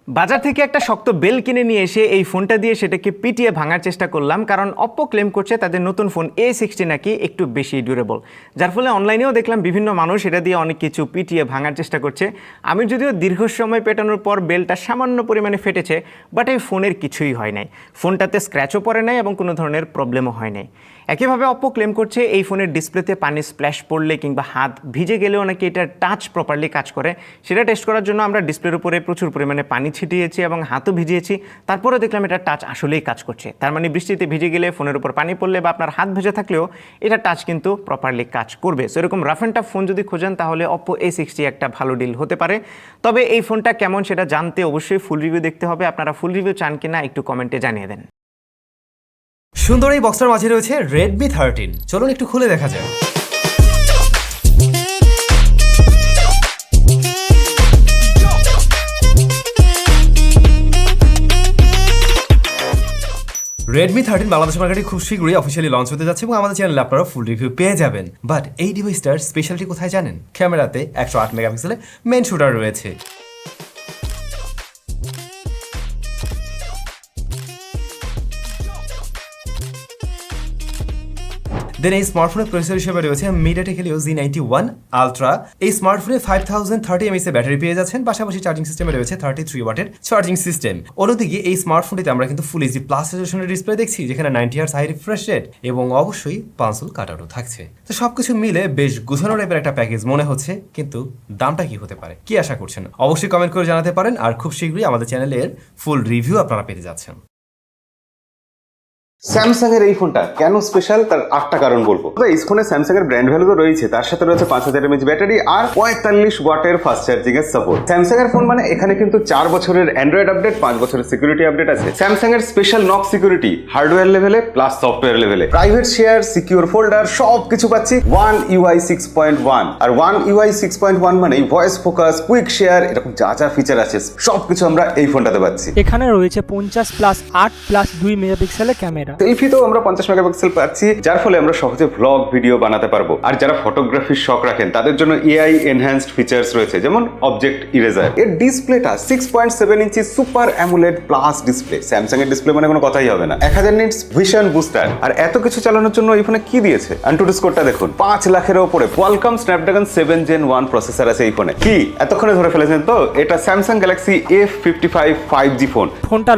বাজার থেকে একটা শক্ত বেল কিনে নিয়ে এসে এই ফোনটা দিয়ে সেটাকে পিটিয়ে ভাঙার চেষ্টা করলাম, কারণ অপ্পো ক্লেম করছে তাদের নতুন ফোন A60 নাকি একটু বেশি ডিউরেবল, যার ফলে অনলাইনেও দেখলাম বিভিন্ন মানুষ এটা দিয়ে অনেক কিছু পিটিয়ে ভাঙার চেষ্টা করছে। আমি যদিও দীর্ঘ সময় পেটানোর পর বেলটা সামান্য পরিমাণে ফেটেছে, বাট এই ফোনের কিছুই হয় নাই, ফোনটাতে স্ক্র্যাচও পড়ে নাই এবং কোনো ধরনের প্রবলেমও হয় নাই। একইভাবে অপ্পো ক্লেম করছে এই ফোনের ডিসপ্লেতে পানি স্প্ল্যাশ পড়লে কিংবা হাত ভিজে গেলেও নাকি এটা টাচ প্রপারলি কাজ করে। সেটা টেস্ট করার জন্য আমরা ডিসপ্লের উপরে প্রচুর পরিমাণে পানি ছিটিয়েছি এবং হাতও ভিজিয়েছি, তারপরে দেখলাম এটা টাচ আসলেই কাজ করছে। তার মানে বৃষ্টিতে ভিজে গেলে, ফোনের উপর পানি পড়লে বা আপনার হাত ভেজে থাকলেও এটা টাচ কিন্তু প্রপারলি কাজ করবে। সো এরকম রাফ অ্যান্ড টাফ ফোন যদি খোঁজেন তাহলে অপ্পো A60 একটা ভালো ডিল হতে পারে। তবে এই ফোনটা কেমন সেটা জানতে অবশ্যই ফুল রিভিউ দেখতে হবে। আপনারা ফুল রিভিউ চান কিনা একটু কমেন্টে জানিয়ে দেন। সুন্দর এই বক্সটার মাঝে রয়েছে Redmi 13। চলুন একটু খুলে দেখা যায়। Redmi 13 বাংলাদেশ মার্কেটে খুব শীঘ্রই অফিসিয়ালি লঞ্চ হতে যাচ্ছে এবং আমাদের চ্যানেলে আপনারা ফুল রিভিউ পেয়ে যাবেন। বাট এই ডিভাইসটার স্পেশালিটি কোথায় জানেন? ক্যামেরাতে 108 মেগাপিক্সেলের মেইন শুটার রয়েছে। দেন এই স্মার্টফোনের প্রসেসর হিসেবে রয়েছে MediaTek Helio Z91 Ultra। এই স্মার্টফোনে 5030 mAh ব্যাটারি পেয়ে যাচ্ছেন, পাশাপাশি চার্জিং সিস্টেমে রয়েছে 33 ওয়াটের চার্জিং সিস্টেম। অন্যদিকে এই স্মার্টফোনটিতে আমরা কিন্তু ফুল এইচডি প্লাস রেজোলিউশনের ডিসপ্লে দেখছি, যেখানে 90 হার্টজ হাই রিফ্রেশ রেট এবং অবশ্যই পাঁচল কাটআউটও থাকছে। তো সবকিছু মিলে বেশ গুছানো টাইপের একটা প্যাকেজ মনে হচ্ছে, কিন্তু দামটা কি হতে পারে, কি আশা করছেন অবশ্যই কমেন্ট করে জানাতে পারেন। আর খুব শীঘ্রই আমাদের চ্যানেলের ফুল রিভিউ আপনারা পেতে যাচ্ছেন। স্যামসাং এর এই ফোনটা কেন স্পেশাল তার 8টা কারণ বলবো। এই ফোনে স্যামসাং এর ব্র্যান্ড ভ্যালু তো রয়েছে, তার সাথে রয়েছে 5000 mAh ব্যাটারি আর 45 ওয়াটের ফাস্ট চার্জিং এর সাপোর্ট। স্যামসাং এর ফোন মানে এখানে কিন্তু 4 বছরের অ্যান্ড্রয়েড আপডেট, 5 বছরের সিকিউরিটি আপডেট আছে। স্যামসাং এর স্পেশাল নক সিকিউরিটি হার্ডওয়্যার লেভেলে প্লাস সফটওয়্যার লেভেলে, প্রাইভেট শেয়ার, সিকিউর ফোল্ডার সব কিছু পাচ্ছি One UI 6.1। আর One UI 6.1 মানে ভয়েস ফোকাস, কুইক শেয়ার, এরকম যা যা ফিচার আছে সবকিছু আমরা এই ফোনটাতে পাচ্ছি। এখানে রয়েছে 50+8+2 মেগাপিক্সেলের ক্যামেরা। সেলফিতেও আমরা 50 মেগাপিক্সেল পাচ্ছি, যার ফলে আমরা সহজে ভ্লগ ভিডিও বানাতে পারবো। আর যারা ফটোগ্রাফির শখ রাখেন তাদের জন্য AI এনহ্যান্সড ফিচার্স রয়েছে, যেমন অবজেক্ট ইরেজার। এর ডিসপ্লেটা 6.7 ইঞ্চি super amoled plus display. Samsung এর ডিসপ্লে মানে কোনো কথাই হবে না। 1000 নিটস ভিশন বুস্টার। আর এত কিছু চালানোর জন্য এই ফোনে কি দিয়েছে? AnTuTu স্কোরটা দেখুন, 5 লাখের উপরে। কোয়ালকম স্ন্যাপড্রাগন 7 Gen 1 প্রসেসর আছে এই ফোনে। কি এতক্ষণে ধরে ফেলেছেন তো? এটা Samsung Galaxy A55 5G phone. ফোনটা